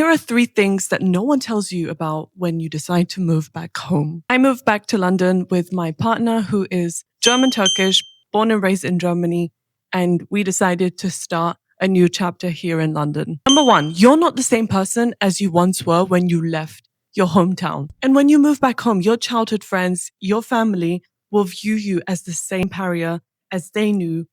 Here are 3 things that no one tells you about when you decide to move back home. I moved back to London with my partner, who is German Turkish, born and raised in Germany, and we decided to start a new chapter here in London. Number 1, you're not the same person as you once were when you left your hometown. And when you move back home, your childhood friends, your family will view you as the same pariah as they knew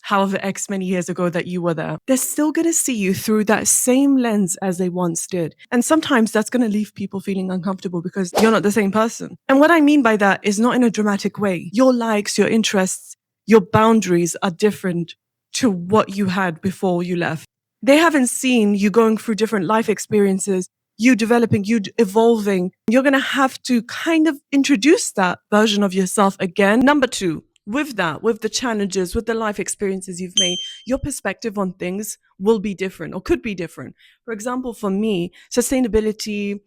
however X many years ago that you were there. They're still going to see you through that same lens as they once did. And sometimes that's going to leave people feeling uncomfortable because you're not the same person. And what I mean by that is not in a dramatic way. Your likes, your interests, your boundaries are different to what you had before you left. They haven't seen you going through different life experiences, you developing, you evolving. You're going to have to kind of introduce that version of yourself again. Number 2, with that, with the challenges, with the life experiences you've made, your perspective on things will be different or could be different. For example, for me, sustainability,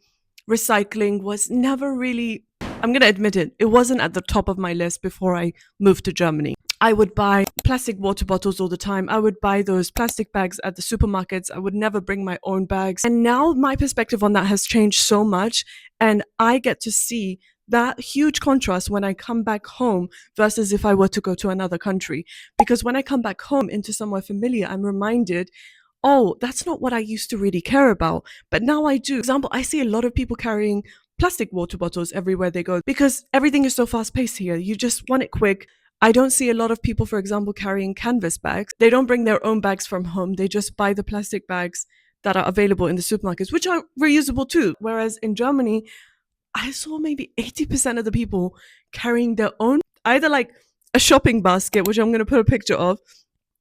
recycling was never really, I'm going to admit it, it wasn't at the top of my list before I moved to Germany. I would buy plastic water bottles all the time. I would buy those plastic bags at the supermarkets. I would never bring my own bags. And now my perspective on that has changed so much. And I get to see that huge contrast when I come back home versus if I were to go to another country. Because when I come back home into somewhere familiar, I'm reminded, oh, that's not what I used to really care about. But now I do. For example, I see a lot of people carrying plastic water bottles everywhere they go because everything is so fast paced here. You just want it quick. I don't see a lot of people, for example, carrying canvas bags. They don't bring their own bags from home. They just buy the plastic bags that are available in the supermarkets, which are reusable too. Whereas in Germany, I saw maybe 80% of the people carrying their own, either like a shopping basket, which I'm going to put a picture of,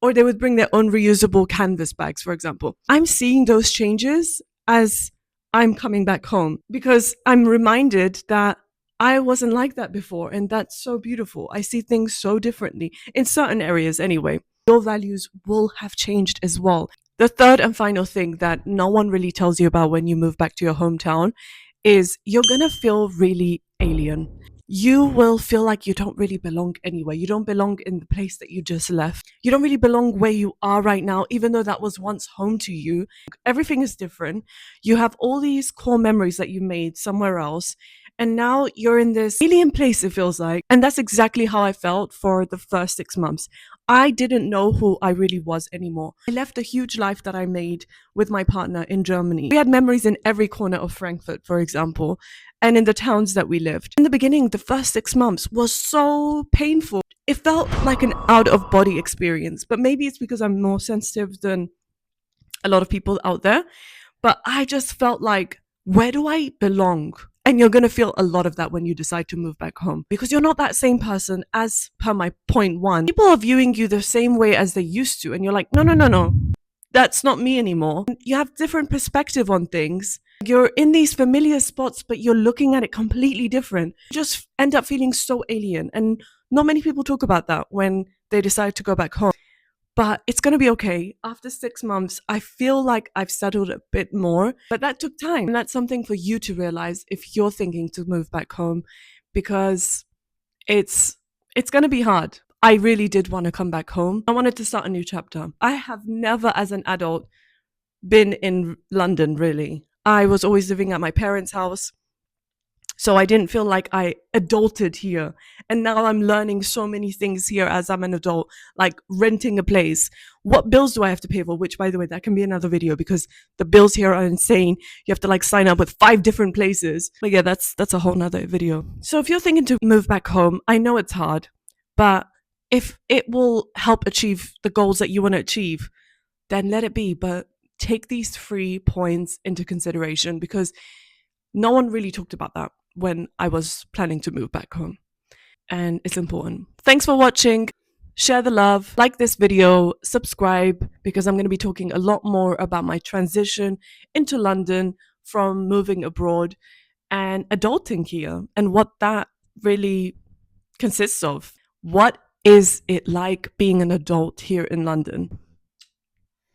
or they would bring their own reusable canvas bags, for example. I'm seeing those changes as I'm coming back home because I'm reminded that I wasn't like that before, and that's so beautiful. I see things so differently in certain areas anyway. Your values will have changed as well. The third and final thing that no one really tells you about when you move back to your hometown is you're gonna feel really alien. You will feel like you don't really belong anywhere. You don't belong in the place that you just left. You don't really belong where you are right now, even though that was once home to you. Everything is different. You have all these core memories that you made somewhere else. And now you're in this alien place, it feels like. And that's exactly how I felt for the first 6 months. I didn't know who I really was anymore. I left a huge life that I made with my partner in Germany. We had memories in every corner of Frankfurt, for example, and in the towns that we lived. In the beginning, the first 6 months was so painful. It felt like an out-of-body experience, but maybe it's because I'm more sensitive than a lot of people out there. But I just felt like, where do I belong? And you're going to feel a lot of that when you decide to move back home because you're not that same person as per my point 1. People are viewing you the same way as they used to. And you're like, no. That's not me anymore. You have different perspective on things. You're in these familiar spots, but you're looking at it completely different. You just end up feeling so alien. And not many people talk about that when they decide to go back home. But it's going to be okay. After 6 months, I feel like I've settled a bit more, but that took time. And that's something for you to realize if you're thinking to move back home, because it's going to be hard. I really did want to come back home. I wanted to start a new chapter. I have never as an adult been in London, really. I was always living at my parents' house. So I didn't feel like I adulted here. And now I'm learning so many things here as I'm an adult, like renting a place. What bills do I have to pay for? Which, by the way, that can be another video because the bills here are insane. You have to like sign up with 5 different places. But yeah, that's a whole nother video. So if you're thinking to move back home, I know it's hard, but if it will help achieve the goals that you want to achieve, then let it be. But take these 3 points into consideration because no one really talked about that when I was planning to move back home. And it's important. Thanks for watching. Share the love, like this video, subscribe, because I'm going to be talking a lot more about my transition into London from moving abroad and adulting here and what that really consists of. What is it like being an adult here in London?